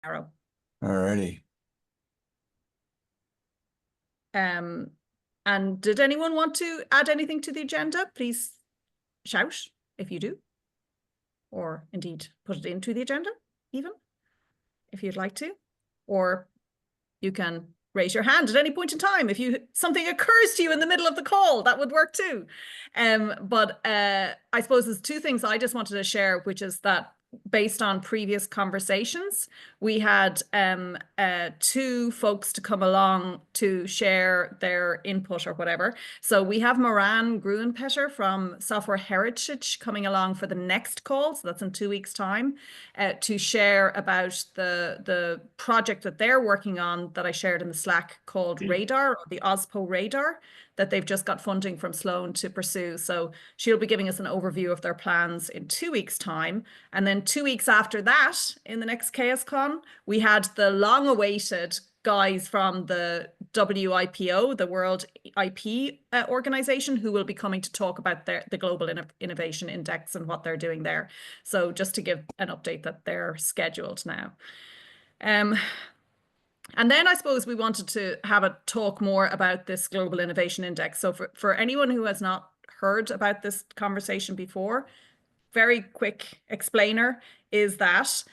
tomorrow. All righty. And did anyone want to add anything to the agenda? Please shout if you do, or indeed put it into the agenda even if you'd like to, or you can raise your hand at any point in time if something occurs to you in the middle of the call. That would work too. But I suppose there's two things I just wanted to share, which is that based on previous conversations, we had two folks to come along to share their input or whatever. So we have Moran Gruenpetter from Software Heritage coming along for the next call, so that's in 2 weeks' time, to share about the project that they're working on that I shared in the Slack called Radar, or the OSPO Radar, that they've just got funding from Sloan to pursue. So she'll be giving us an overview of their plans in 2 weeks' time. And then 2 weeks after that, in the next CHAOSScon, we had the long-awaited guys from the WIPO, the World IP organization, who will be coming to talk about the Global Innovation Index and what they're doing there. So just to give an update that they're scheduled now. And then I suppose we wanted to have a talk more about this Global Innovation Index. So for anyone who has not heard about this conversation before, very quick explainer is that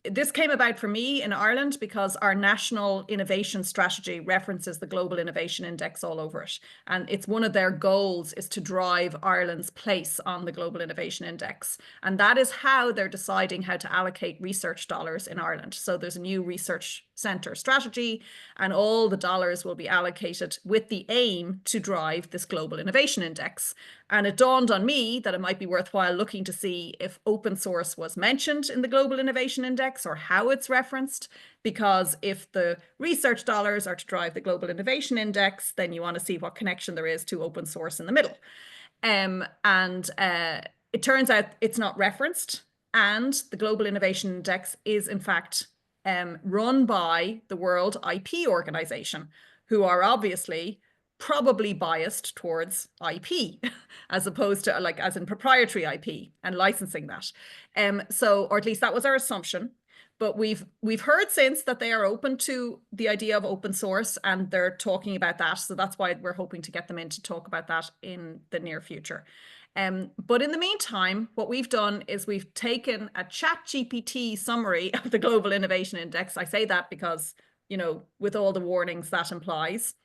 this came about for me in Ireland because our national innovation strategy references the Global Innovation Index all over it. And it's one of their goals is to drive Ireland's place on the Global Innovation Index. And that is how they're deciding how to allocate research dollars in Ireland. So there's a new research centre strategy, and all the dollars will be allocated with the aim to drive this Global Innovation Index. And it dawned on me that it might be worthwhile looking to see if open source was mentioned in the Global Innovation Index or how it's referenced, because if the research dollars are to drive the Global Innovation Index, then you want to see what connection there is to open source in the middle. It turns out it's not referenced, and the Global Innovation Index is in fact run by the World IP Organization, who are obviously probably biased towards IP as opposed to as in proprietary IP and licensing that. Or at least that was our assumption. But we've heard since that they are open to the idea of open source, and they're talking about that. So that's why we're hoping to get them in to talk about that in the near future. But in the meantime, what we've done is we've taken a ChatGPT summary of the Global Innovation Index. I say that because, with all the warnings that implies.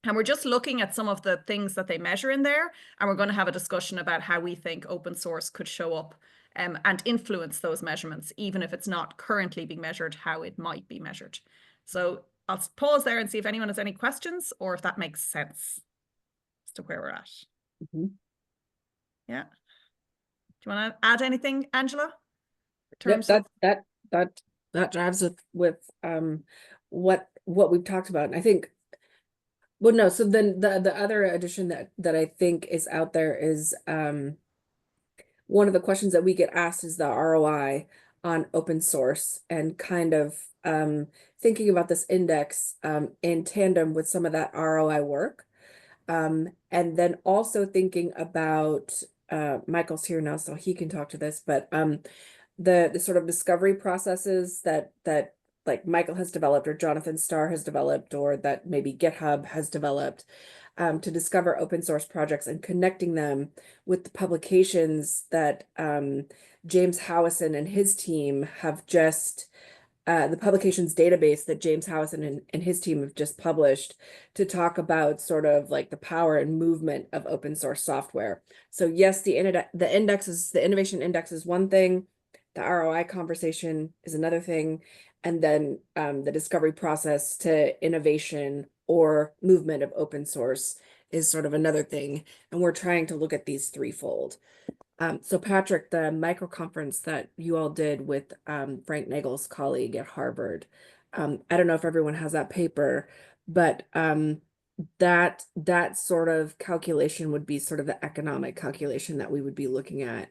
And we're just looking at some of the things that they measure in there. And we're going to have a discussion about how we think open source could show up and influence those measurements, even if it's not currently being measured, how it might be measured. So I'll pause there and see if anyone has any questions or if that makes sense as to where we're at. Mm-hmm. Yeah. Do you want to add anything, Angela? Yep, that drives with what we've talked about. And I think, well, no, so then the other addition that I think is out there is one of the questions that we get asked is the ROI on open source, and kind of thinking about this index in tandem with some of that ROI work. And then also thinking about Michael's here now, so he can talk to this, but the sort of discovery processes that like Michael has developed, or Jonathan Starr has developed, or that maybe GitHub has developed to discover open source projects and connecting them with the publications that James Howison and his team have just the publications database that James Howison and his team have just published to talk about sort of like the power and movement of open source software. So yes, the innovation index is one thing, the ROI conversation is another thing, and then the discovery process to innovation or movement of open source is sort of another thing. And we're trying to look at these threefold. So Patrick, the micro conference that you all did with Frank Nagel's colleague at Harvard, I don't know if everyone has that paper, but that sort of calculation would be sort of the economic calculation that we would be looking at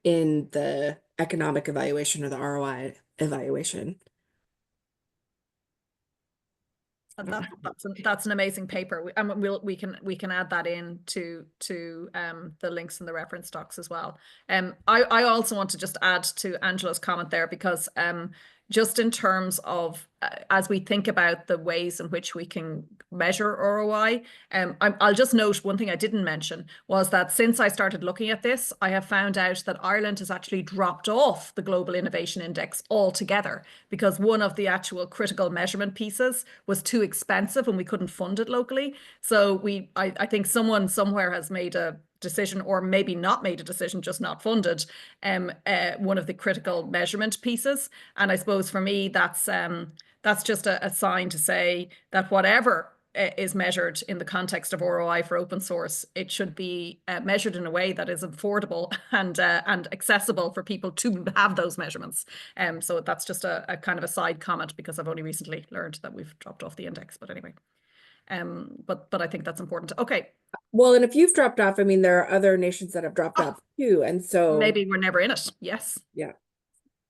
in the economic evaluation or the ROI evaluation. That's an amazing paper. And we can add that in to the links in the reference docs as well. I also want to just add to Angela's comment there, because just in terms of as we think about the ways in which we can measure ROI, I'll just note one thing I didn't mention was that since I started looking at this, I have found out that Ireland has actually dropped off the Global Innovation Index altogether, because one of the actual critical measurement pieces was too expensive and we couldn't fund it locally. So I think someone somewhere has made a decision, or maybe not made a decision, just not funded one of the critical measurement pieces. And I suppose for me, that's just a sign to say that whatever is measured in the context of ROI for open source, it should be measured in a way that is affordable and accessible for people to have those measurements. So that's just a kind of a side comment, because I've only recently learned that we've dropped off the index. But anyway, but I think that's important. Okay. Well, and if you've dropped off, I mean, there are other nations that have dropped off too, and so maybe we're never in it. Yes. Yeah.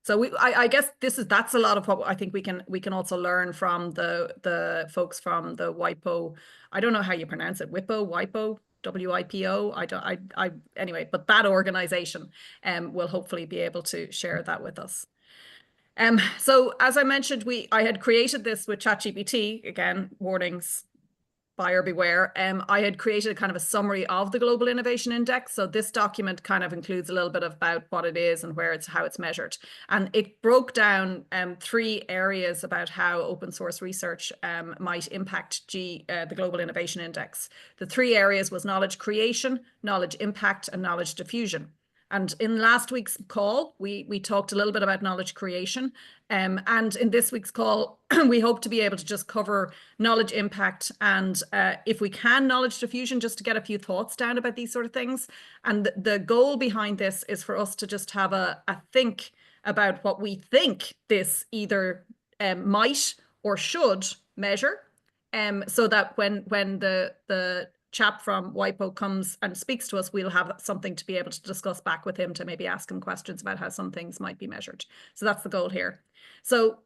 So I guess that's a lot of what I think we can also learn from the folks from the WIPO. I don't know how you pronounce it. WIPO, WIPO. Anyway, but that organization will hopefully be able to share that with us. So as I mentioned, I had created this with ChatGPT. Again, warnings, buyer beware. I had created a kind of a summary of the Global Innovation Index. So this document kind of includes a little bit about what it is and how it's measured. And it broke down 3 areas about how open source research might impact the Global Innovation Index. The 3 areas was knowledge creation, knowledge impact, and knowledge diffusion. And in last week's call, we talked a little bit about knowledge creation. And in this week's call, we hope to be able to just cover knowledge impact and, if we can, knowledge diffusion, just to get a few thoughts down about these sort of things. And the goal behind this is for us to just have a think about what we think this either might or should measure, so that when the chap from WIPO comes and speaks to us, we'll have something to be able to discuss back with him, to maybe ask him questions about how some things might be measured. So that's the goal here. So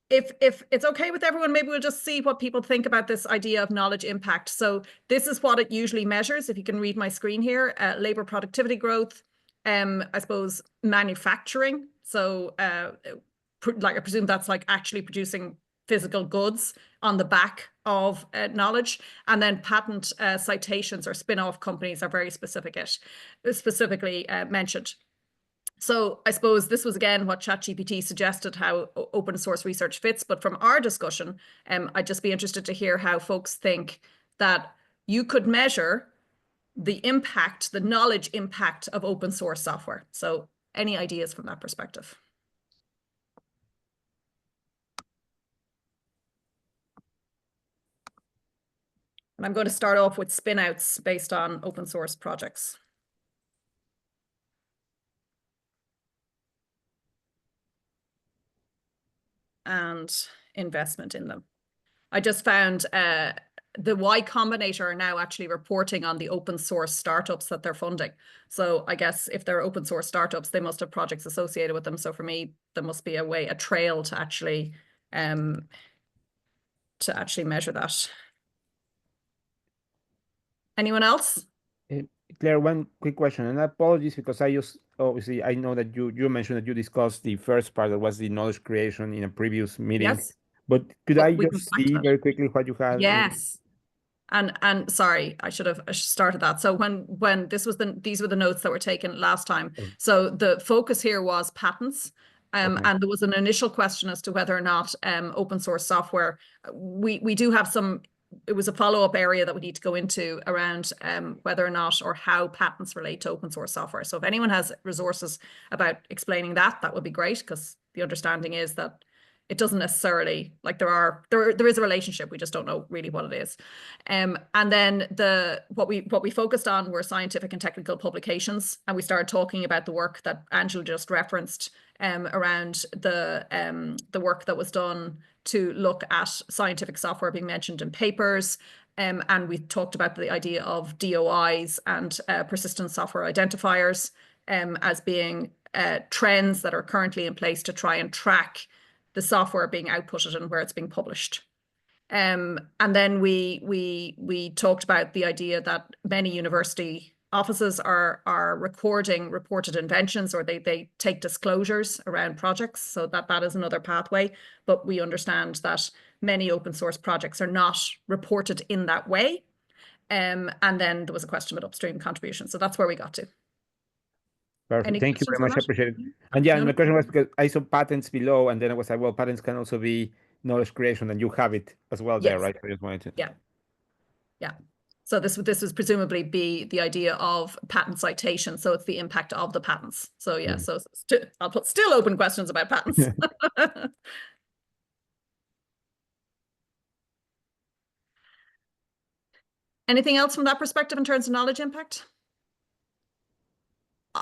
if it's okay with everyone, maybe we'll just see what people think about this idea of knowledge impact. So this is what it usually measures. If you can read my screen here, labor productivity growth, I suppose manufacturing. So like I presume that's like actually producing physical goods on the back of knowledge. And then patent citations or spin-off companies are very specifically mentioned. So I suppose this was, again, what ChatGPT suggested how open source research fits. But from our discussion, I'd just be interested to hear how folks think that you could measure the impact, the knowledge impact of open source software. So any ideas from that perspective? And I'm going to start off with spinouts based on open source projects. And investment in them. I just found the Y Combinator are now actually reporting on the open source startups that they're funding. So I guess if they're open source startups, they must have projects associated with them. So for me, there must be a trail to actually measure that. Anyone else? Claire, one quick question, and apologies because obviously I know that you mentioned that you discussed the first part that was the knowledge creation in a previous meeting. Yes. But could I just see very quickly what you have? Yes. And sorry, I should have started that. So when these were the notes that were taken last time. So the focus here was patents. And there was an initial question as to whether or not open source software, we do have some. It was a follow-up area that we need to go into around whether or not or how patents relate to open source software. So if anyone has resources about explaining that, that would be great, because the understanding is that it doesn't necessarily, like there is a relationship, we just don't know really what it is. And then what we focused on were scientific and technical publications, and we started talking about the work that Angela just referenced around the work that was done to look at scientific software being mentioned in papers. And we talked about the idea of DOIs and persistent software identifiers as being trends that are currently in place to try and track the software being outputted and where it's being published. And then we talked about the idea that many university offices are recording reported inventions, or they take disclosures around projects, so that is another pathway. But we understand that many open source projects are not reported in that way. And then there was a question about upstream contribution. So that's where we got to. Perfect. Any Thank you very questions on much. I that? appreciate it. And yeah, No, and my no. question was because I saw patents below, and then I was like, well, patents can also be knowledge creation, and you have it as well there, Yes. right? I just wanted to. Yeah. Yeah. So this would presumably be the idea of patent citation. So it's the impact of the patents. So yeah, so I'll put still open questions about patents. Anything else from that perspective in terms of knowledge impact?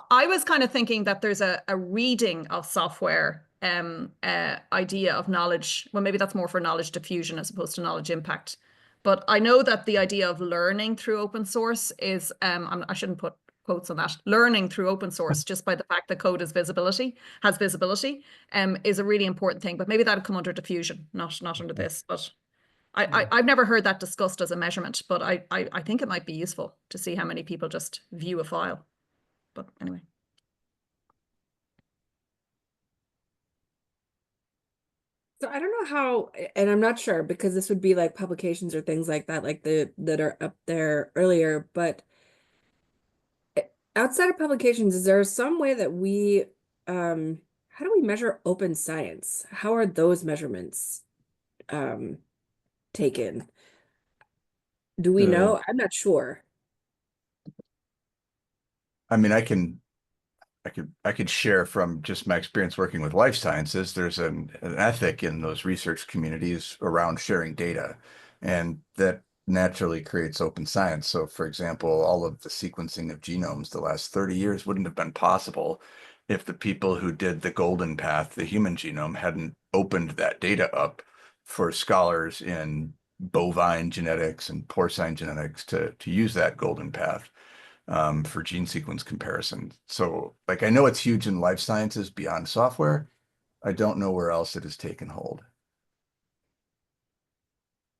I was kind of thinking that there's a reading of software idea of knowledge. Well, maybe that's more for knowledge diffusion as opposed to knowledge impact. But I know that the idea of learning through open source is, I shouldn't put quotes on that, learning through open source just by the fact that code has visibility, is a really important thing. But maybe that would come under diffusion, not under this. But I've never heard that discussed as a measurement, but I think it might be useful to see how many people just view a file. But anyway. So I don't know how, and I'm not sure because this would be like publications or things like that, like that are up there earlier. But outside of publications, is there some way that we, how do we measure open science? How are those measurements taken? Do we know? I'm not sure. I mean, I could share from just my experience working with life sciences. There's an ethic in those research communities around sharing data, and that naturally creates open science. So for example, all of the sequencing of genomes the last 30 years wouldn't have been possible if the people who did the golden path, the human genome, hadn't opened that data up for scholars in bovine genetics and porcine genetics to use that golden path for gene sequence comparison. So like, I know it's huge in life sciences beyond software. I don't know where else it has taken hold.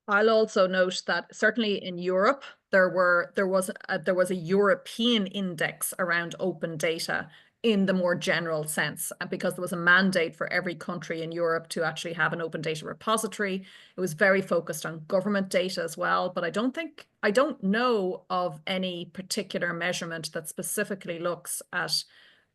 I'll also note that certainly in Europe, there was a European index around open data in the more general sense, and because there was a mandate for every country in Europe to actually have an open data repository. It was very focused on government data as well, but I don't know of any particular measurement that specifically looks at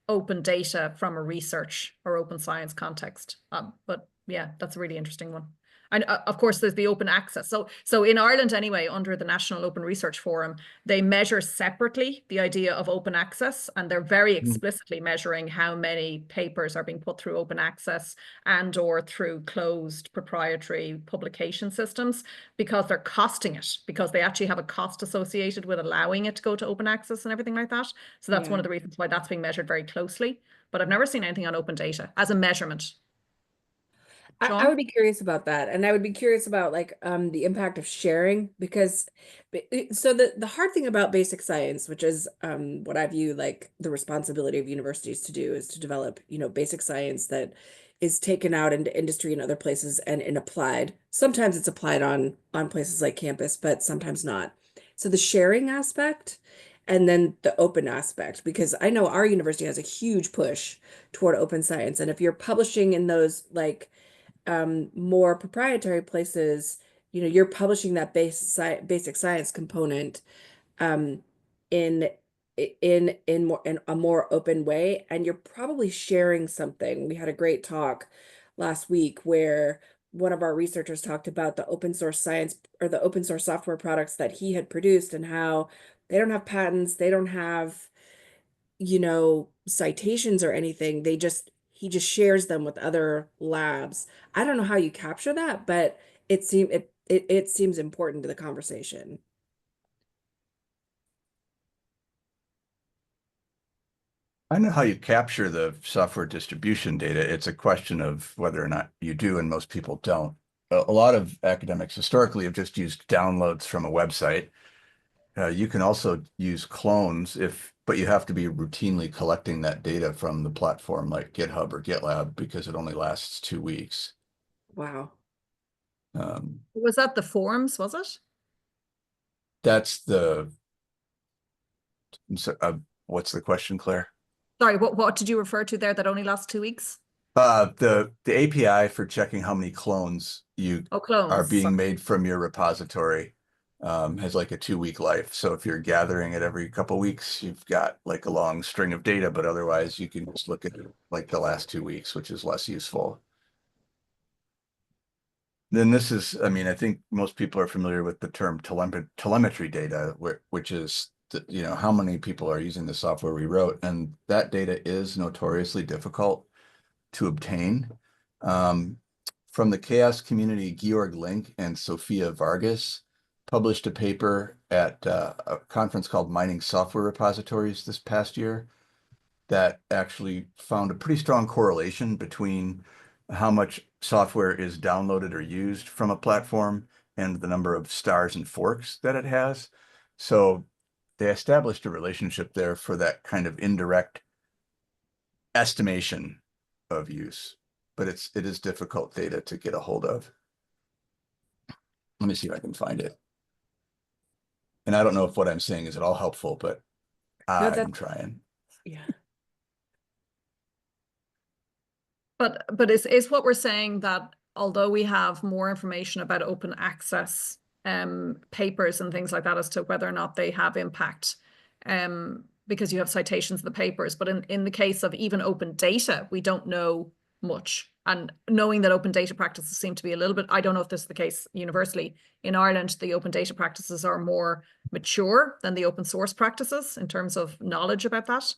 open data from a research or open science context. But yeah, that's a really interesting one. And of course, there's the open access. So in Ireland anyway, under the National Open Research Forum, they measure separately the idea of open access, and they're very explicitly measuring how many papers are being put through open access and or through closed proprietary publication systems, because they're costing it, because they actually have a cost associated with allowing it to go to open access and everything like that. So that's one of the reasons why that's being measured very closely. But I've never seen anything on open data as a measurement. I would be curious about that, and I would be curious about like the impact of sharing, because so the hard thing about basic science, which is what I view like the responsibility of universities to do, is to develop, you know, basic science that is taken out into industry and other places and applied. Sometimes it's applied on places like campus, but sometimes not. So the sharing aspect and then the open aspect, because I know our university has a huge push toward open science, and if you're publishing in those like more proprietary places, you know, you're publishing that basic science component in a more open way, and you're probably sharing something. We had a great talk last week where one of our researchers talked about the open source science or the open source software products that he had produced and how they don't have patents, they don't have, you know, citations or anything. He just shares them with other labs. I don't know how you capture that, but it seems important to the conversation. I know how you capture the software distribution data. It's a question of whether or not you do, and most people don't. A lot of academics historically have just used downloads from a website. You can also use clones but you have to be routinely collecting that data from the platform like GitHub or GitLab because it only lasts 2 weeks. Wow. Was that the forms, was it? That's the, what's the question, Claire? Sorry, what did you refer to there that only lasts 2 weeks? The API for checking how many clones you Oh, clones. are being Sorry. made from your repository has like a 2-week life. So if you're gathering it every couple weeks, you've got like a long string of data, but otherwise you can just look at like the last 2 weeks, which is less useful. Then this is, I mean, I think most people are familiar with the term telemetry data, which is, you know, how many people are using the software we wrote. And that data is notoriously difficult to obtain. From the CHAOSS community, Georg Link and Sophia Vargas published a paper at a conference called Mining Software Repositories this past year that actually found a pretty strong correlation between how much software is downloaded or used from a platform and the number of stars and forks that it has. So they established a relationship there for that kind of indirect estimation of use, but it is difficult data to get a hold of. Let me see if I can find it. And I don't know if what I'm saying is at all helpful, but I'm trying. Yeah. But is what we're saying that although we have more information about open access papers and things like that as to whether or not they have impact, because you have citations of the papers, but in the case of even open data, we don't know much. And knowing that open data practices seem to be a little bit, I don't know if this is the case universally. In Ireland, the open data practices are more mature than the open source practices in terms of knowledge about that.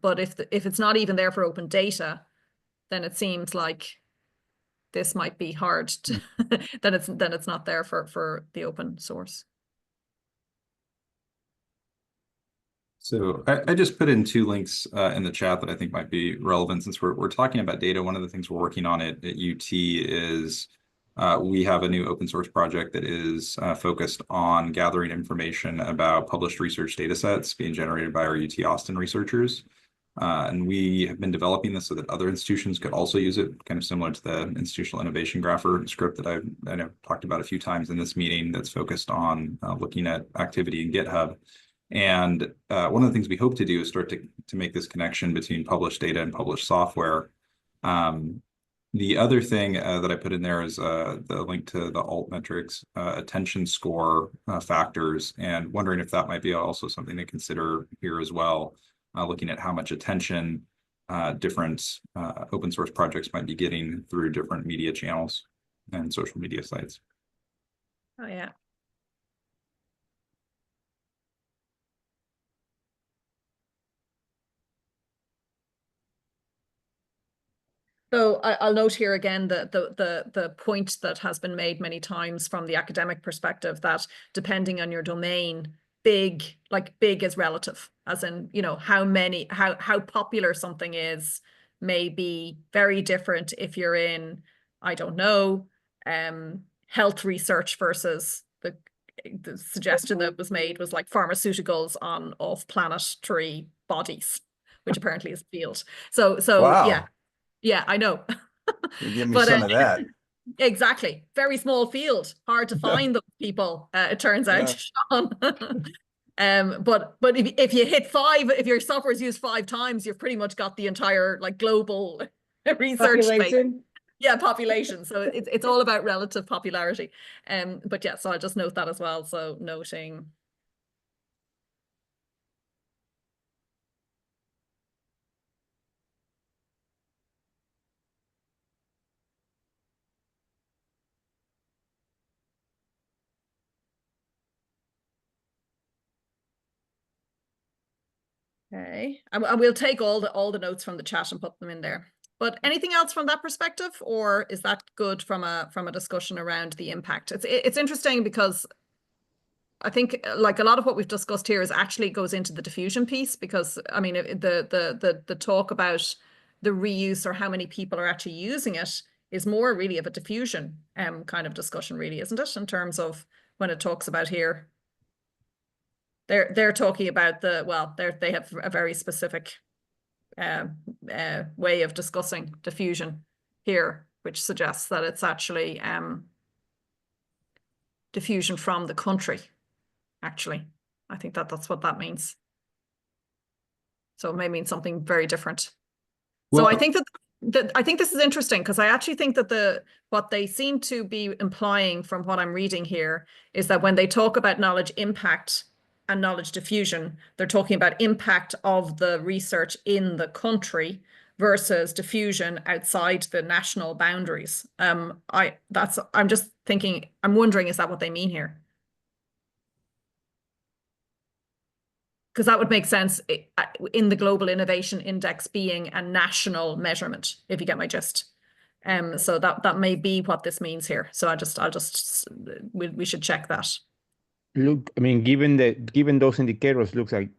But if it's not even there for open data, then it seems like this might be hard to then it's not there for the open source. So I just put in 2 links in the chat that I think might be relevant since we're talking about data. One of the things we're working on at UT is we have a new open source project that is focused on gathering information about published research data sets being generated by our UT Austin researchers. And we have been developing this so that other institutions could also use it, kind of similar to the institutional innovation grapher script that I know talked about a few times in this meeting that's focused on looking at activity in GitHub. And one of the things we hope to do is start to make this connection between published data and published software. The other thing that I put in there is the link to the altmetrics attention score factors, and wondering if that might be also something to consider here as well. Looking at how much attention different open source projects might be getting through different media channels and social media sites. Oh, yeah. So I'll note here again the point that has been made many times from the academic perspective that depending on your domain, big is relative, as in, you know, how popular something is may be very different if you're in, I don't know, health research versus the suggestion that was made was like pharmaceuticals on off-planetary bodies, which apparently is a field. So Wow. yeah. Yeah, I know. Give me But, some of that. Exactly. Very small field. Hard to find those people, it turns out, Sean. But if you hit 5, if your software is used 5 times, you've pretty much got the entire like global research Population. space. Yeah, population. So it's all about relative popularity. But yeah, so I'll just note that as well. So noting. Okay, and we'll take all the notes from the chat and put them in there. But anything else from that perspective, or is that good from a discussion around the impact? It's interesting because I think like a lot of what we've discussed here is actually goes into the diffusion piece, because I mean the talk about the reuse or how many people are actually using it is more really of a diffusion kind of discussion, really, isn't it? In terms of when it talks about here. They're talking about they have a very specific way of discussing diffusion here, which suggests that it's actually diffusion from the country, actually. I think that's what that means. So it may mean something very different. So I think that I think this is interesting, because I actually think that what they seem to be implying from what I'm reading here is that when they talk about knowledge impact and knowledge diffusion, they're talking about impact of the research in the country versus diffusion outside the national boundaries. I'm just thinking, I'm wondering, is that what they mean here? Because that would make sense in the Global Innovation Index being a national measurement, if you get my gist. So that may be what this means here. So we should check that. Look, I mean, given those indicators, looks like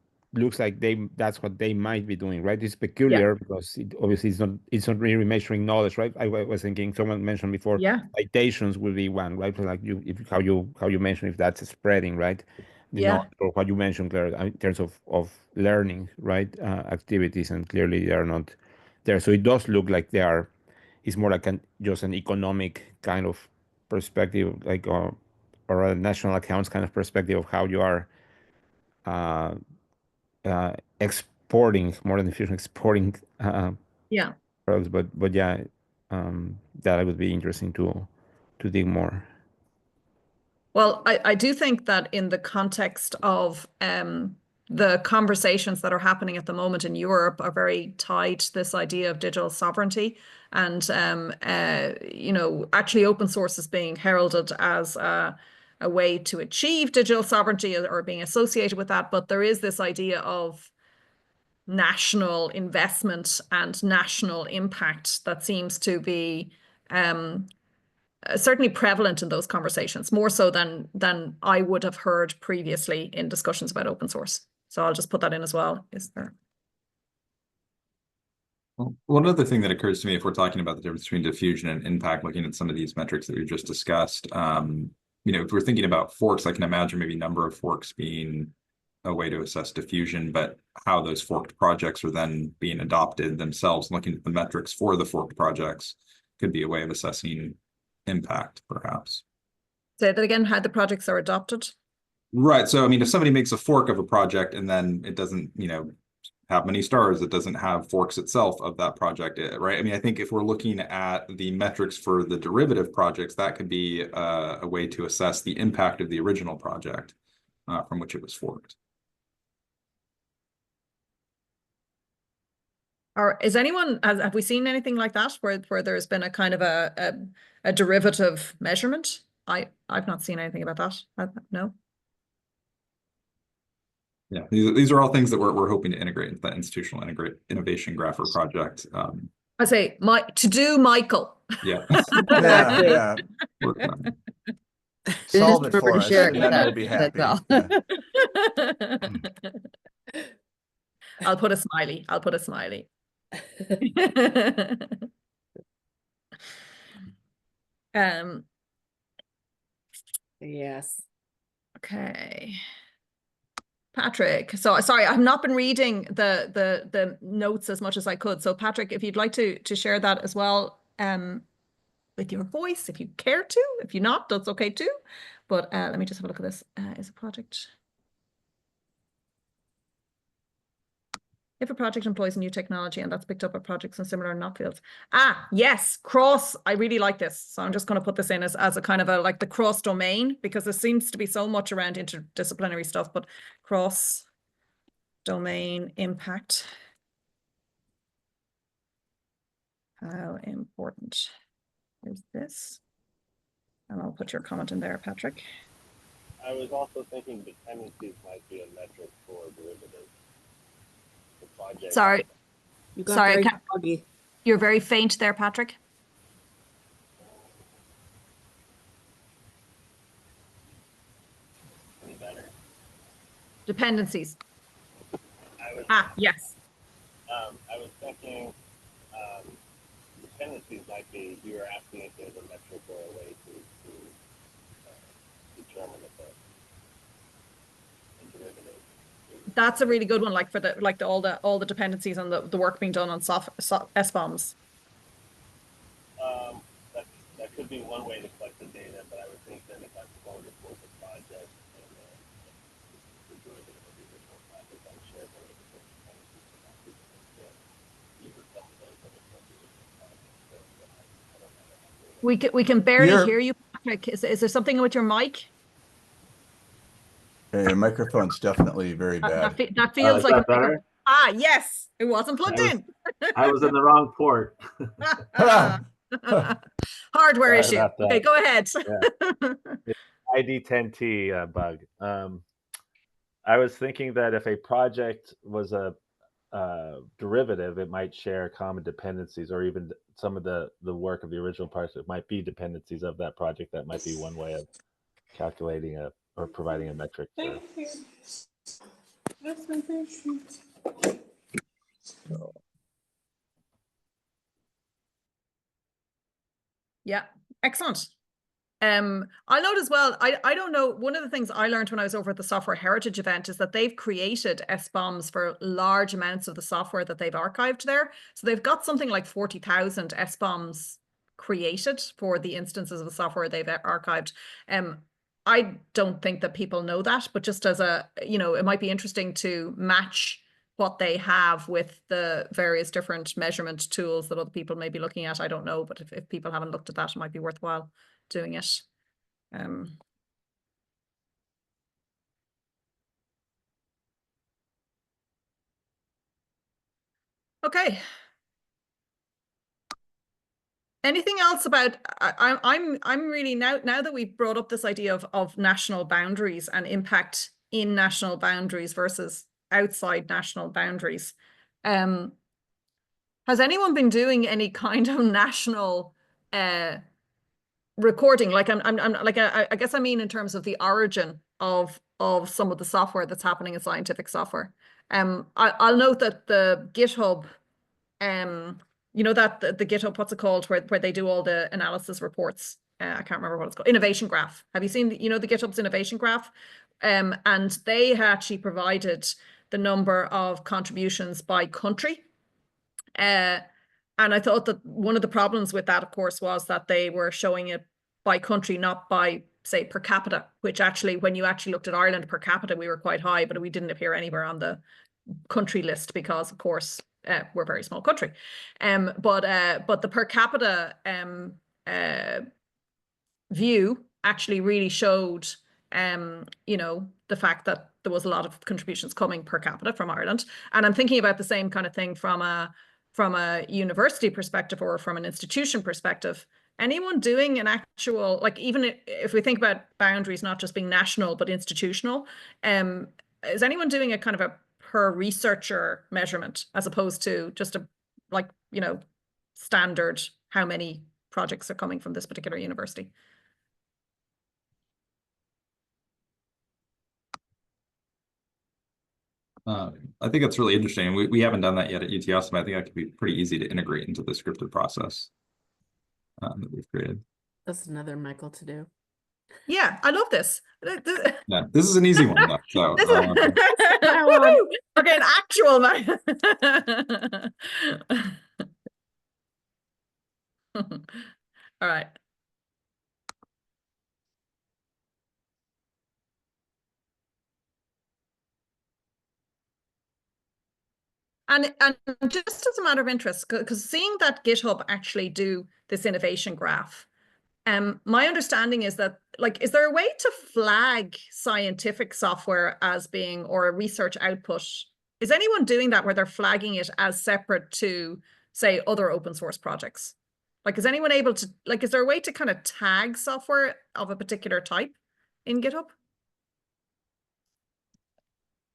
that's what they might be doing, right? It's peculiar because obviously it's not really measuring knowledge, right? I was thinking, someone mentioned before, citations will be one, right? Like how you mentioned, if that's spreading, right? Or what you mentioned, Claire, in terms of learning, right? Activities, and clearly they are not there. So it does look like it's more like just an economic kind of perspective, like or a national accounts kind of perspective of how you are exporting, more than diffusion, exporting products. But yeah, that would be interesting to dig more. Well, I do think that in the context of the conversations that are happening at the moment in Europe are very tied to this idea of digital sovereignty. And, actually open source is being heralded as a way to achieve digital sovereignty, or being associated with that. But there is this idea of national investment and national impact that seems to be certainly prevalent in those conversations, more so than I would have heard previously in discussions about open source. So I'll just put that in as well. Is there? Well, one other thing that occurs to me, if we're talking about the difference between diffusion and impact, looking at some of these metrics that we just discussed, if we're thinking about forks, I can imagine maybe number of forks being a way to assess diffusion, but how those forked projects are then being adopted themselves, looking at the metrics for the forked projects, could be a way of assessing impact, perhaps. Say that again, how the projects are adopted? Right. So, I mean, if somebody makes a fork of a project and then it doesn't, have many stars, it doesn't have forks itself of that project, right? I mean, I think if we're looking at the metrics for the derivative projects, that could be a way to assess the impact of the original project from which it was forked. Or have we seen anything like that where there's been a kind of a derivative measurement? I've not seen anything about that. No. Yeah, these are all things that we're hoping to integrate into that institutional innovation grapher project. I say Michael. Yeah. Yeah. Solve it Just for us, share and it then with we'll us, be that's happy. all. Yeah. I'll put a smiley. I'll put a smiley. Yes. Okay. Patrick, so sorry, I've not been reading the notes as much as I could. So Patrick, if you'd like to share that as well, with your voice, if you care to. If you're not, that's okay too. But let me just have a look at this. Is a project. If a project employs a new technology and that's picked up at projects in similar not fields. Yes, cross. I really like this. So I'm just going to put this in as a kind of like the cross domain, because there seems to be so much around interdisciplinary stuff, but cross domain impact. How important is this? And I'll put your comment in there, Patrick. I was also thinking dependencies might be a metric for derivatives. Sorry. You got very foggy. You're very faint there, Patrick. Any better? Dependencies. Yes. I was thinking dependencies might be, you were asking if there's a metric or a way to determine if a derivative. That's a really good one, like for all the dependencies and the work being done on SBOMs. That could be one way to collect the data, but I would think that if I'm going for We can barely You're- hear you, Patrick. Is there something with your mic? Your microphone's definitely very bad. That feels Is like that better? yes, it wasn't plugged in. I was in the wrong port. Hardware Sorry issue. about that. Okay, go ahead. ID10T bug. I was thinking that if a project was a derivative, it might share common dependencies, or even some of the work of the original project might be dependencies of that project. That might be one way of calculating or providing a metric. Yeah, excellent. I'll note as well, I don't know, one of the things I learned when I was over at the Software Heritage event is that they've created SBOMs for large amounts of the software that they've archived there. So they've got something like 40,000 SBOMs created for the instances of the software they've archived. I don't think that people know that, but just as a, it might be interesting to match what they have with the various different measurement tools that other people may be looking at. I don't know, but if people haven't looked at that, it might be worthwhile doing it. Okay. Anything else about, I'm really now that we've brought up this idea of national boundaries and impact in national boundaries versus outside national boundaries. Has anyone been doing any kind of national recording? Like I'm like I guess I mean in terms of the origin of some of the software that's happening in scientific software. I'll note that the GitHub, that the GitHub, what's it called, where they do all the analysis reports. I can't remember what it's called. Innovation Graph. Have you seen the GitHub's Innovation Graph? And they actually provided the number of contributions by country. And I thought that one of the problems with that, of course, was that they were showing it by country, not by, say, per capita, which actually, when you actually looked at Ireland per capita, we were quite high, but we didn't appear anywhere on the country list because, of course, we're a very small country. But the per capita view actually really showed, the fact that there was a lot of contributions coming per capita from Ireland. And I'm thinking about the same kind of thing from a university perspective or from an institution perspective. Anyone doing an actual, like, even if we think about boundaries not just being national but institutional, is anyone doing a kind of a per researcher measurement as opposed to just a, like, standard how many projects are coming from this particular university? I think it's really interesting. We haven't done that yet at UTS, but I think that could be pretty easy to integrate into the scripted process that we've created. That's another Michael to do. Yeah, I love this. Yeah, this is an easy one though. So okay, an actual man. All right. And just as a matter of interest, because seeing that GitHub actually do this innovation graph, my understanding is that, like, is there a way to flag scientific software as being, or a research output? Is anyone doing that where they're flagging it as separate to, say, other open source projects? Like, is anyone able to, like, is there a way to kind of tag software of a particular type in GitHub?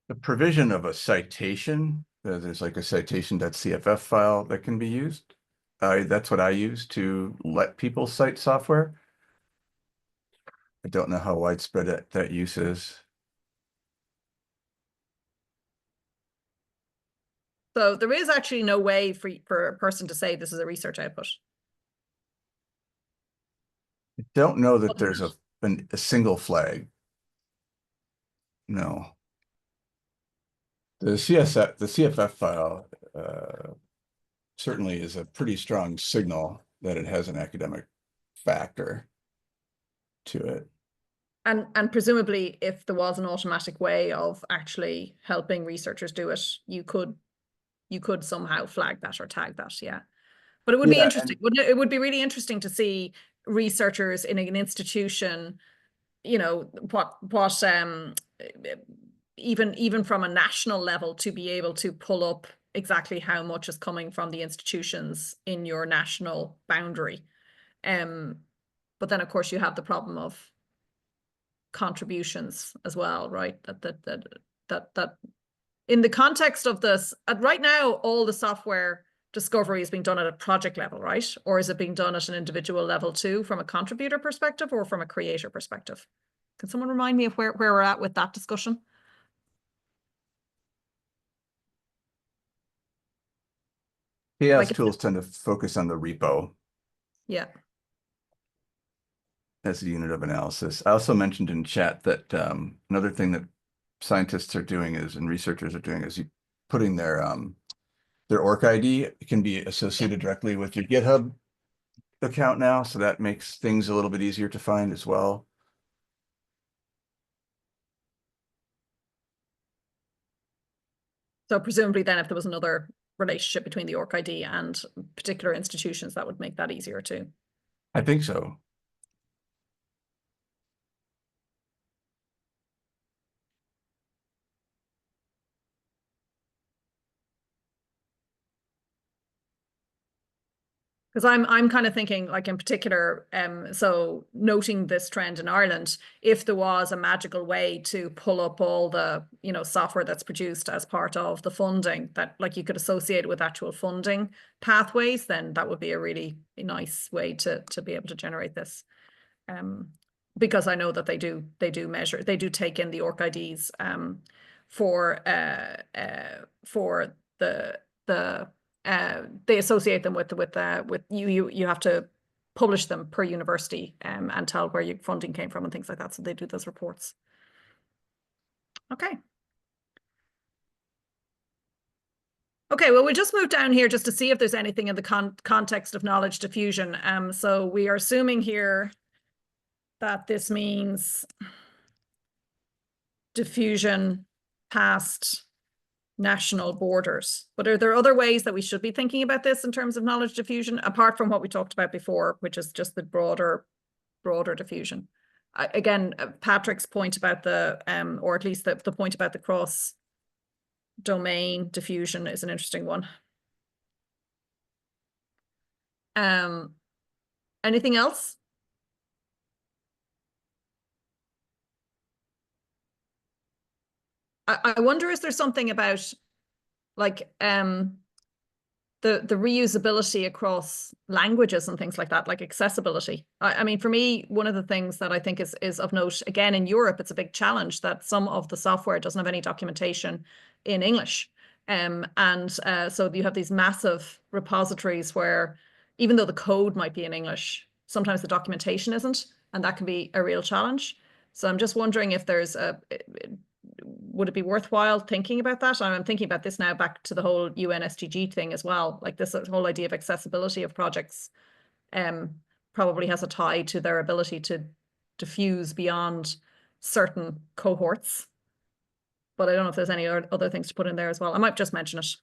The provision of a citation, there's like a citation.cff file that can be used. That's what I use to let people cite software. I don't know how widespread that use is. So there is actually no way for a person to say this is a research output. I don't know that there's a single flag. No. The CFF file certainly is a pretty strong signal that it has an academic factor to it. And presumably, if there was an automatic way of actually helping researchers do it, you could somehow flag that or tag that, yeah. But it would be interesting, wouldn't it? It would be really interesting to see researchers in an institution, you know, what even from a national level, to be able to pull up exactly how much is coming from the institutions in your national boundary. But then of course you have the problem of contributions as well, right? That in the context of this, right now, all the software discovery is being done at a project level, right? Or is it being done at an individual level too, from a contributor perspective or from a creator perspective? Can someone remind me of where we're at with that discussion? CHAOSS tools tend to focus on the repo. Yeah. As a unit of analysis. I also mentioned in chat that another thing that scientists are doing is, and researchers are doing, is putting their orc ID can be associated directly with your GitHub account now, so that makes things a little bit easier to find as well. So presumably then if there was another relationship between the orc ID and particular institutions, that would make that easier too. I think so. Because I'm kind of thinking, like, in particular, so noting this trend in Ireland, if there was a magical way to pull up all the, you know, software that's produced as part of the funding, that like you could associate it with actual funding pathways, then that would be a really nice way to be able to generate this. Because I know that they do measure, they do take in the orc IDs for the they associate them with you have to publish them per university and tell where your funding came from and things like that. So they do those reports. Okay. Okay, well, we'll just move down here just to see if there's anything in the context of knowledge diffusion. So we are assuming here that this means diffusion past national borders. But are there other ways that we should be thinking about this in terms of knowledge diffusion, apart from what we talked about before, which is just the broader diffusion? Again, Patrick's point about the, or at least the point about the cross domain diffusion is an interesting one. Anything else? I wonder, is there something about like the reusability across languages and things like that, like accessibility? I mean, for me, one of the things that I think is of note, again, in Europe, it's a big challenge that some of the software doesn't have any documentation in English. So you have these massive repositories where even though the code might be in English, sometimes the documentation isn't, and that can be a real challenge. So I'm just wondering if there's would it be worthwhile thinking about that? I'm thinking about this now back to the whole UN SDG thing as well. Like this whole idea of accessibility of projects probably has a tie to their ability to diffuse beyond certain cohorts. But I don't know if there's any other things to put in there as well. I might just mention it.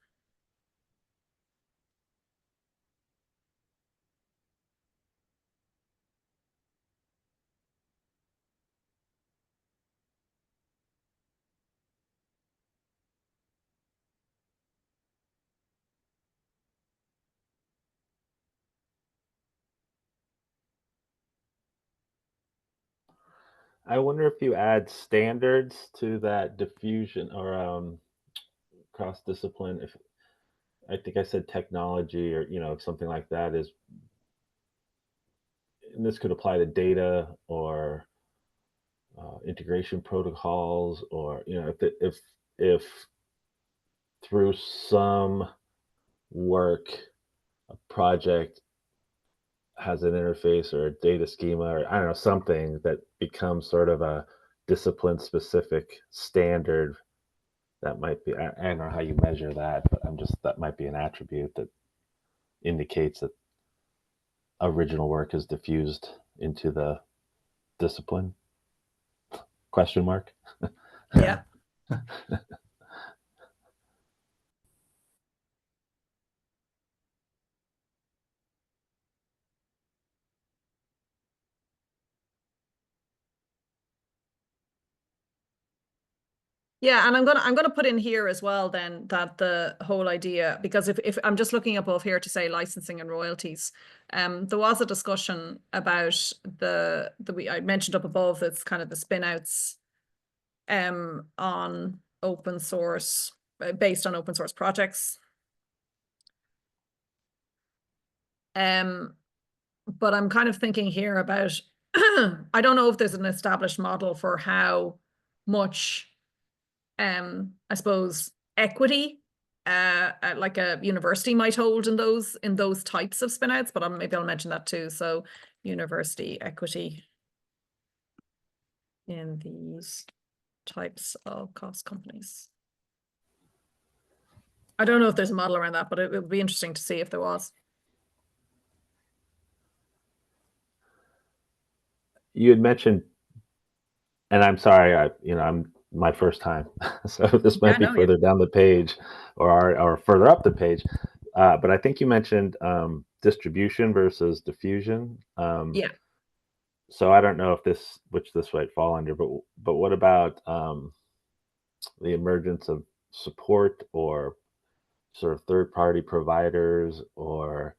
I wonder if you add standards to that diffusion or cross discipline. If I think I said technology or something like that is, and this could apply to data or integration protocols, or if through some work a project has an interface or a data schema or I don't know, something that becomes sort of a discipline specific standard. That might be, I don't know how you measure that, but that might be an attribute that indicates that original work is diffused into the discipline. Question mark. Yeah. Yeah, and I'm gonna put in here as well then that the whole idea, because if I'm just looking above here to say licensing and royalties, there was a discussion about I mentioned up above, it's kind of the spin outs on open source, based on open source projects. But I'm kind of thinking here about I don't know if there's an established model for how much I suppose equity like a university might hold in those types of spinouts, but maybe I'll mention that too. So university equity in these types of CHAOSS companies. I don't know if there's a model around that, but it would be interesting to see if there was. You had mentioned, and I'm sorry, I'm my first time, so this might be further down the page or further up the page. But I think you mentioned distribution versus diffusion. Yeah. So I don't know if which this might fall under, but what about the emergence of support or sort of third-party providers or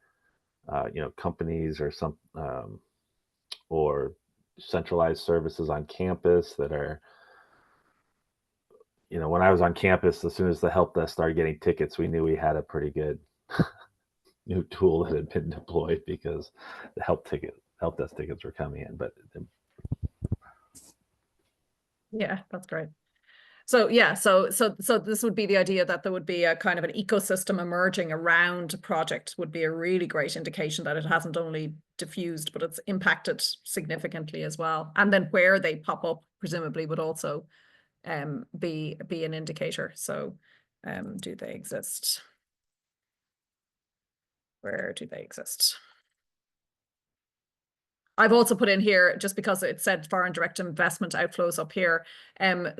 companies or some or centralized services on campus that are, when I was on campus, as soon as the help desk started getting tickets, we knew we had a pretty good new tool that had been deployed because the help desk tickets were coming in. But yeah, that's great. So yeah, so this would be the idea that there would be a kind of an ecosystem emerging around a project would be a really great indication that it hasn't only diffused, but it's impacted significantly as well. And then where they pop up presumably would also be an indicator. So do they exist? Where do they exist? I've also put in here, just because it said foreign direct investment outflows up here.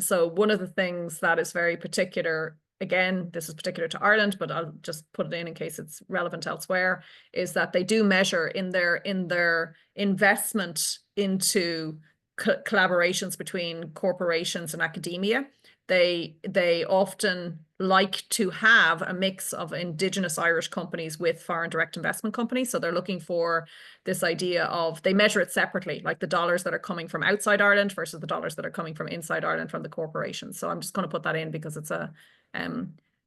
So one of the things that is very particular, again, this is particular to Ireland, but I'll just put it in case it's relevant elsewhere, is that they do measure in their investment into collaborations between corporations and academia. They often like to have a mix of indigenous Irish companies with foreign direct investment companies. So they're looking for this idea of, they measure it separately, like the dollars that are coming from outside Ireland versus the dollars that are coming from inside Ireland from the corporations. So I'm just going to put that in because it's a,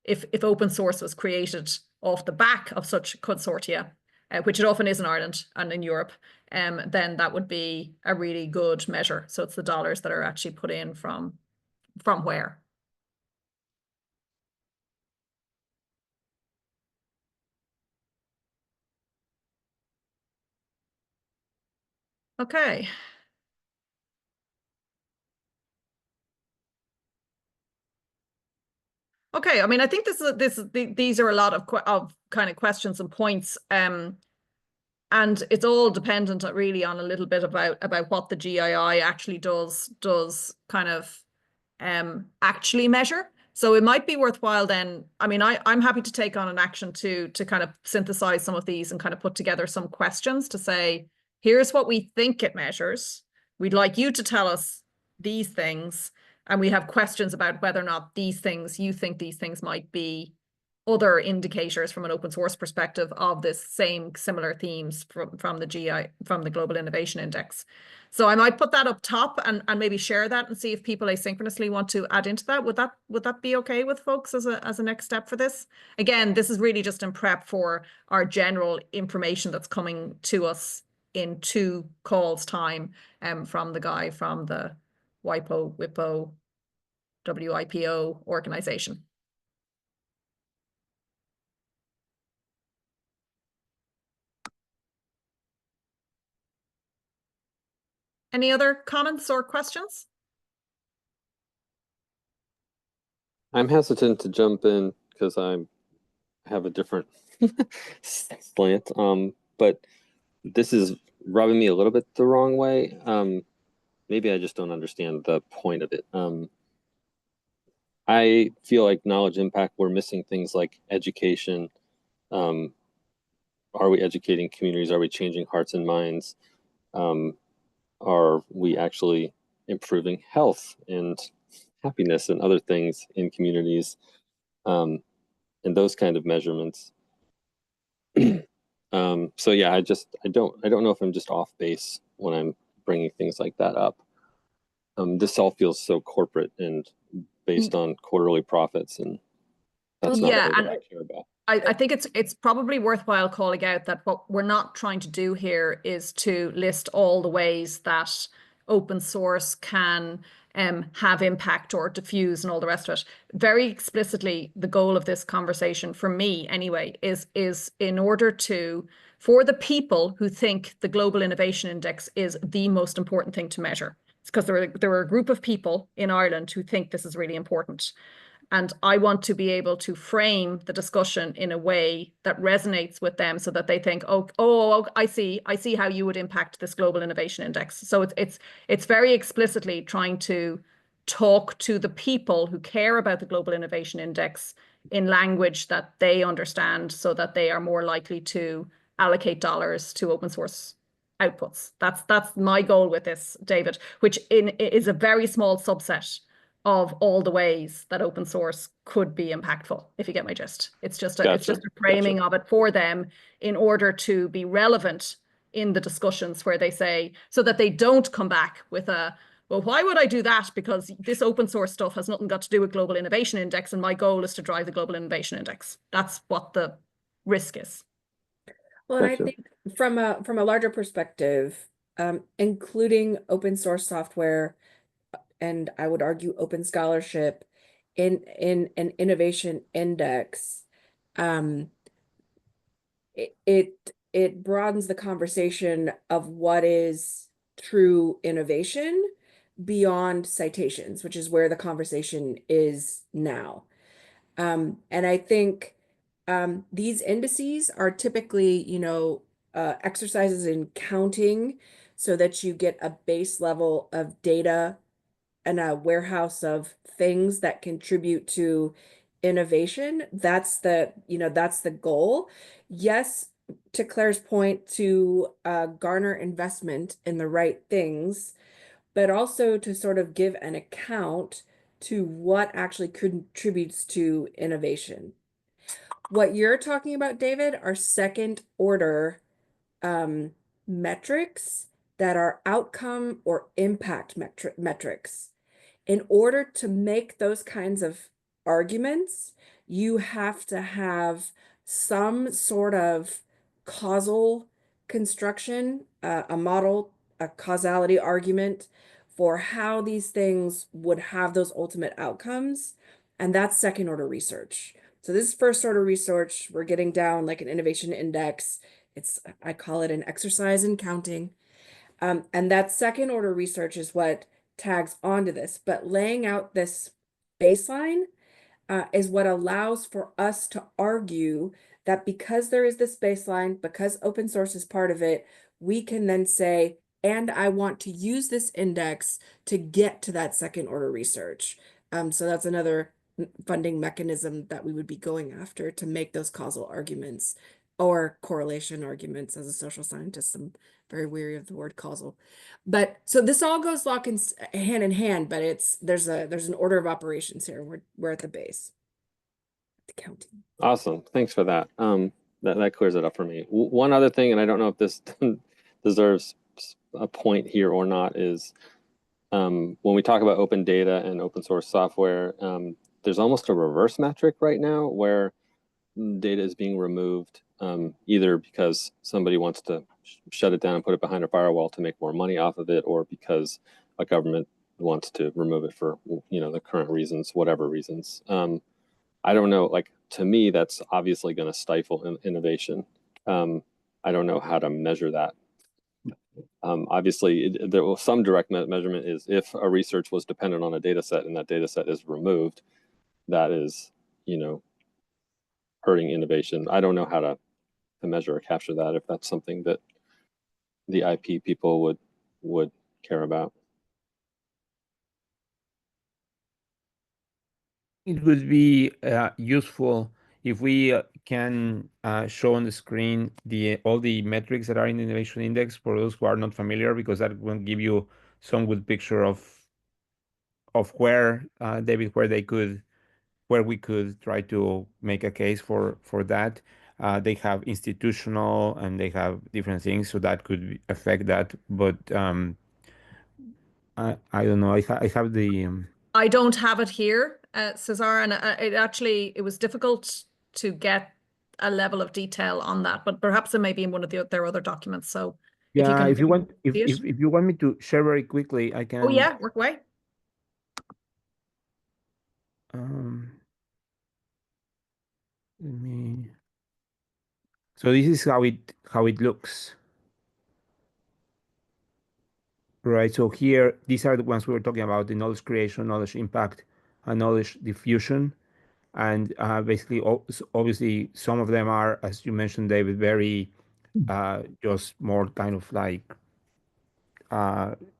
if open source was created off the back of such consortia, which it often is in Ireland and in Europe, then that would be a really good measure. So it's the dollars that are actually put in from where. Okay. Okay, I mean, I think these are a lot of kind of questions and points, and it's all dependent really on a little bit about what the GII actually does kind of actually measure. So it might be worthwhile then. I mean, I'm happy to take on an action to kind of synthesize some of these and kind of put together some questions to say, here's what we think it measures. We'd like you to tell us these things. And we have questions about whether or not you think these things might be other indicators from an open source perspective of this similar themes from the Global Innovation Index. So I might put that up top and maybe share that and see if people asynchronously want to add into that. Would that be okay with folks as a next step for this? Again, this is really just in prep for our general information that's coming to us in 2 calls time from the guy from the WIPO organization. Any other comments or questions? I'm hesitant to jump in because I have a different slant, but this is rubbing me a little bit the wrong way. Maybe I just don't understand the point of it. I feel like knowledge impact, we're missing things like education. Are we educating communities? Are we changing hearts and minds? Are we actually improving health? And happiness and other things in communities, and those kind of measurements. So yeah, I don't know if I'm just off base when I'm bringing things like that up. This all feels so corporate and based on quarterly profits, and that's not yeah, what I care about. I think it's probably worthwhile calling out that what we're not trying to do here is to list all the ways that open source can have impact or diffuse and all the rest of it. Very explicitly, the goal of this conversation, for me anyway, is in order to, for the people who think the Global Innovation Index is the most important thing to measure. It's because there are a group of people in Ireland who think this is really important. And I want to be able to frame the discussion in a way that resonates with them so that they think, oh, I see how you would impact this Global Innovation Index. So it's very explicitly trying to talk to the people who care about the Global Innovation Index in language that they understand so that they are more likely to allocate dollars to open source outputs. That's my goal with this, David, which is a very small subset of all the ways that open source could be impactful, if you get my gist. It's just a framing of it for them in order to be relevant in the discussions where they say, so that they don't come back with a, well, why would I do that? Because this open source stuff has nothing got to do with Global Innovation Index, and my goal is to drive the Global Innovation Index. That's what the risk is. Well, I think from a larger perspective, including open source software, and I would argue open scholarship in an innovation index, it broadens the conversation of what is true innovation beyond citations, which is where the conversation is now. And I think these indices are typically, exercises in counting so that you get a base level of data and a warehouse of things that contribute to innovation. That's the goal. Yes, to Claire's point, to garner investment in the right things, but also to sort of give an account to what actually contributes to innovation. What you're talking about, David, are second order metrics that are outcome or impact metrics. In order to make those kinds of arguments, you have to have some sort of causal construction, a model, a causality argument for how these things would have those ultimate outcomes. And that's second order research. So this is first order research. We're getting down like an innovation index. I call it an exercise in counting. And that second order research is what tags onto this, but laying out this baseline is what allows for us to argue that because there is this baseline, because open source is part of it, we can then say, and I want to use this index to get to that second order research. So that's another funding mechanism that we would be going after to make those causal arguments or correlation arguments. As a social scientist, I'm very weary of the word causal. But so this all goes hand in hand, but there's an order of operations here. We're at the base. The counting. Awesome. Thanks for that. That clears it up for me. One other thing, and I don't know if this deserves a point here or not, is when we talk about open data and open source software, there's almost a reverse metric right now where data is being removed either because somebody wants to shut it down and put it behind a firewall to make more money off of it, or because a government wants to remove it for the current reasons, whatever reasons. I don't know, like, to me, that's obviously going to stifle innovation. I don't know how to measure that. Obviously, there was some direct measurement is if a research was dependent on a data set and that data set is removed, that is, hurting innovation. I don't know how to measure or capture that, if that's something that the IP people would care about. It would be useful if we can show on the screen all the metrics that are in the Innovation Index for those who are not familiar, because that will give you some good picture of where David, where we could try to make a case for that. They have institutional and they have different things, so that could affect that. But I don't know. I have the I don't have it here, Cesar, and it was difficult to get a level of detail on that, but perhaps it may be in one of their other documents. So if you yeah. can If you want, see it. if you want me to share very quickly, I can. Oh yeah, work away. Let me. So this is how it looks. Right. So here, these are the ones we were talking about: the knowledge creation, knowledge impact, and knowledge diffusion. And basically, obviously, some of them are, as you mentioned, David, very just more kind of like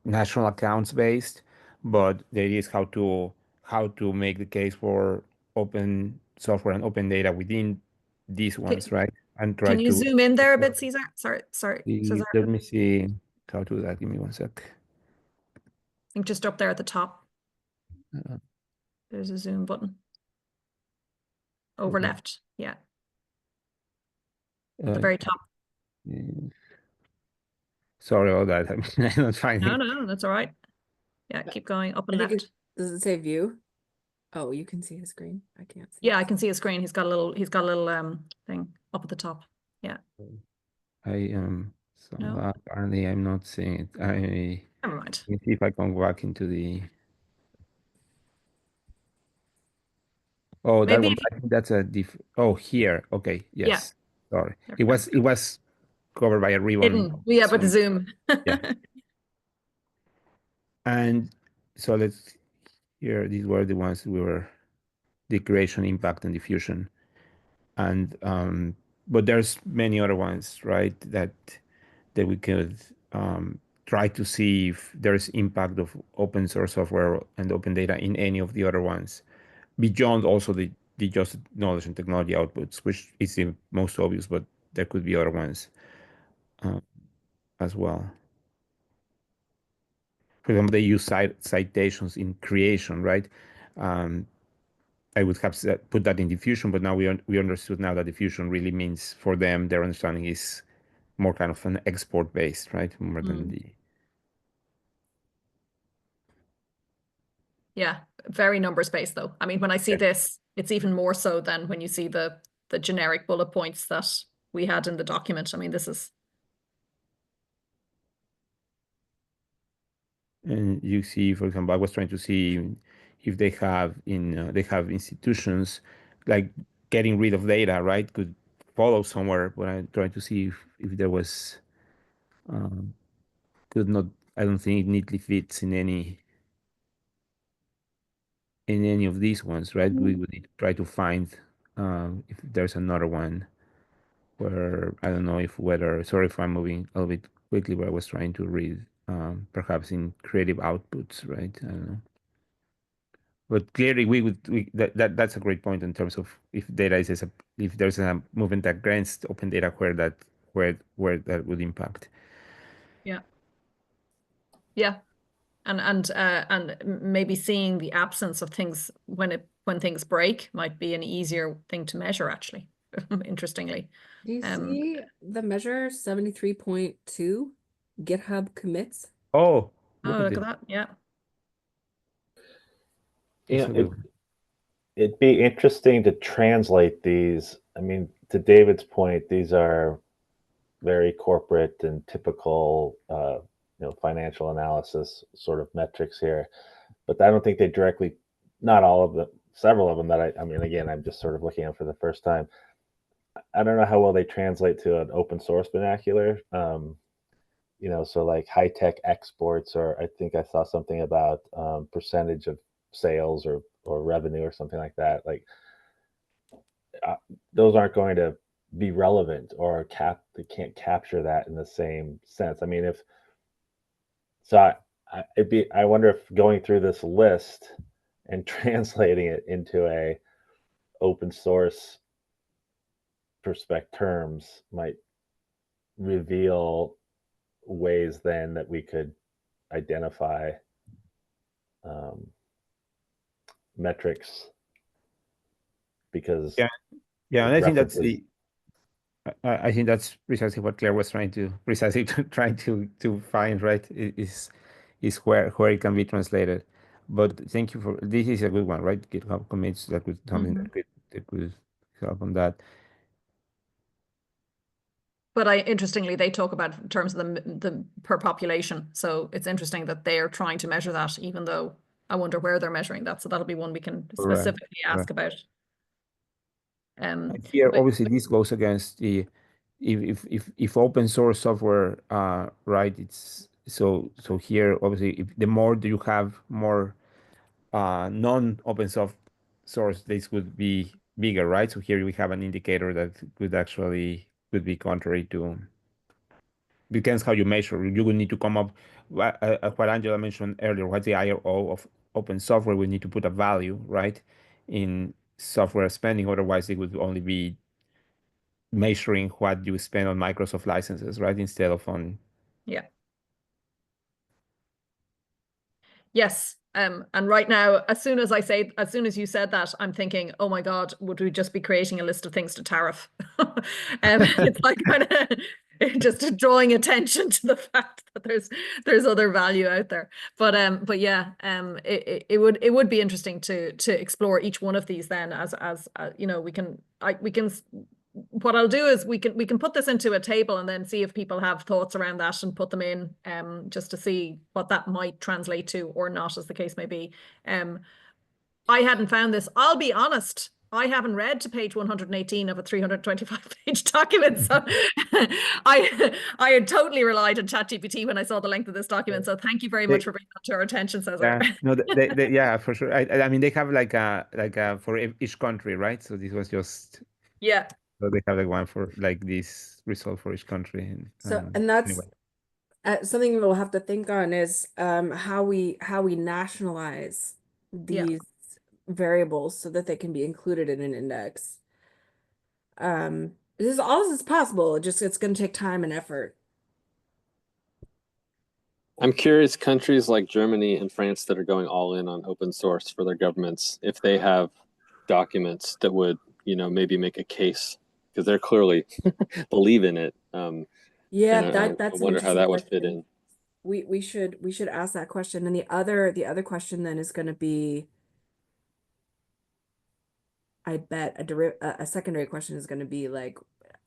national accounts based. But the idea is how to make the case for open software and open data within these ones, right? And try Can you to zoom in there a bit, Cesar? Sorry, Cesar. let me see how to do that. Give me one sec. I think just up there at the top, Uh, there's a zoom button. Over Okay. left, yeah. At the Uh, very top. Sorry about that. I mean, I'm not finding. No, that's all right. Yeah, keep going up and I think left. does it say view? Oh, you can see his screen. I can't see. Yeah, I his. can see a screen. He's got a little thing up at the top. Yeah. I am so No? apparently I'm not seeing it. Never mind. Let me see if I can go back into the. Oh, that Maybe one. if you, I think that's a Oh, here. Okay. yeah, Yes. Sorry. there It we go. was covered by a ribbon. Hidden. Yeah, but the So, zoom. yeah. And so let's here. These were the ones we were the creation, impact, and diffusion. And but there's many other ones, right? That we could try to see if there's impact of open source software and open data in any of the other ones beyond also the just knowledge and technology outputs, which is the most obvious, but there could be other ones as well. For example, they use citations in creation, right? I would have put that in diffusion, but now we understood now that diffusion really means for them, their understanding is more kind of an export based, right? More than the. Yeah, very numbers based though. I mean, when I see Yeah. this, it's even more so than when you see the generic bullet points that we had in the document. I mean, this is. And you see, for example, I was trying to see if they have they have institutions like getting rid of data, right? Could follow somewhere, but I'm trying to see if there was could not. I don't think it neatly fits in any of these ones, right? We would need to try to find if there's another one where I don't know if whether. Sorry if I'm moving a little bit quickly, but I was trying to read perhaps in creative outputs, right? I don't know. But clearly, that's a great point in terms of if data is if there's a movement against open data where that would impact. Yeah. Yeah. And maybe seeing the absence of things when things break might be an easier thing to measure actually. Interestingly. Do you see the measure 73.2 GitHub commits? Oh, Look at that. Yeah. Yeah, it'd be interesting to translate these. I mean, to David's point, these are very corporate and typical, financial analysis sort of metrics here, but I don't think they directly, not all of them, several of them that I mean, again, I'm just sort of looking at for the first time. I don't know how well they translate to an open source vernacular. So like high tech exports, or I think I saw something about percentage of sales or revenue or something like that. Like those aren't going to be relevant or they can't capture that in the same sense. I mean, I wonder if going through this list and translating it into a open source terms might reveal ways then that we could identify metrics because yeah, and it I think that's references- I think that's precisely what Claire was trying to find, right? Is where it can be translated. But thank you for this is a good one, right? GitHub commits that could something that could help on that. But interestingly, they talk about in terms of the per population. So it's interesting that they're trying to measure that, even though I wonder where they're measuring that. So that'll be one we can specifically ask about. And here, obviously, this goes against the if open source software, right? It's so here, obviously, if the more you have more non-open source, this would be bigger, right? So here we have an indicator that could be contrary to. Depends how you measure. You will need to come up. What Angela mentioned earlier, what's the IRO of open software? We need to put a value, right, in software spending. Otherwise, it would only be measuring what you spend on Microsoft licenses, right, instead of on. Yeah. Yes. And right now, as soon as you said that, I'm thinking, oh my God, would we just be creating a list of things to tariff? It's like kind of just drawing attention to the fact that there's other value out there. But yeah, it would be interesting to explore each one of these then as you know, what I'll do is we can put this into a table and then see if people have thoughts around that and put them in just to see what that might translate to or not, as the case may be. I hadn't found this. I'll be honest. I haven't read to page 118 of a 325-page document. So I had totally relied on ChatGPT when I saw the length of this document. So thank you very much for bringing that to our attention, Cesar. Yeah, no, yeah, for sure. I mean, they have like a for each country, right? So this was just yeah. So they have like one for like this result for each country. And that's anyway. something we'll have to think on is how we nationalize these variables so that they can be included in an index. All this is possible. It's going to take time and effort. I'm curious, countries like Germany and France that are going all in on open source for their governments, if they have documents that would, maybe make a case, because they're clearly believe in it. Yeah, I that's wonder how that would fit in. We should ask that question. And the other question then is going to be, I bet a secondary question is going to be like,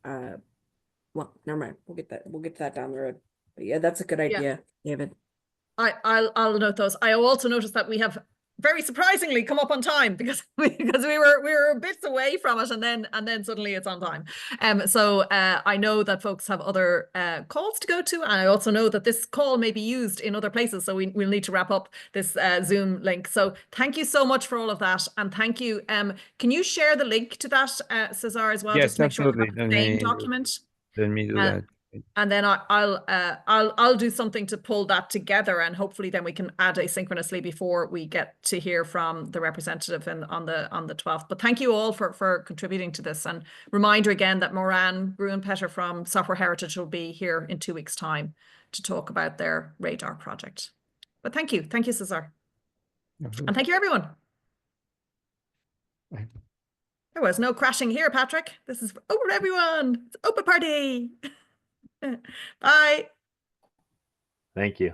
well, never mind. We'll get to that down the road. But yeah, that's a good idea, David. I'll note those. I also noticed that we have very surprisingly come up on time because we were bits away from it and then suddenly it's on time. So I know that folks have other calls to go to, and I also know that this call may be used in other places, so we'll need to wrap up this Zoom link. So thank you so much for all of that, and thank you. Can you share the link to that, Cesar, as well? Yes, just to make absolutely. sure the same document. Let me do that. And then I'll do something to pull that together, and hopefully then we can add asynchronously before we get to hear from the representative on the 12th. But thank you all for contributing to this, and reminder again that Moran Gruenpetter from Software Heritage will be here in 2 weeks' time to talk about their radar project. But thank you, Cesar, and thank you everyone. There was no crashing here, Patrick. This is open everyone. It's open party. Bye. Thank you.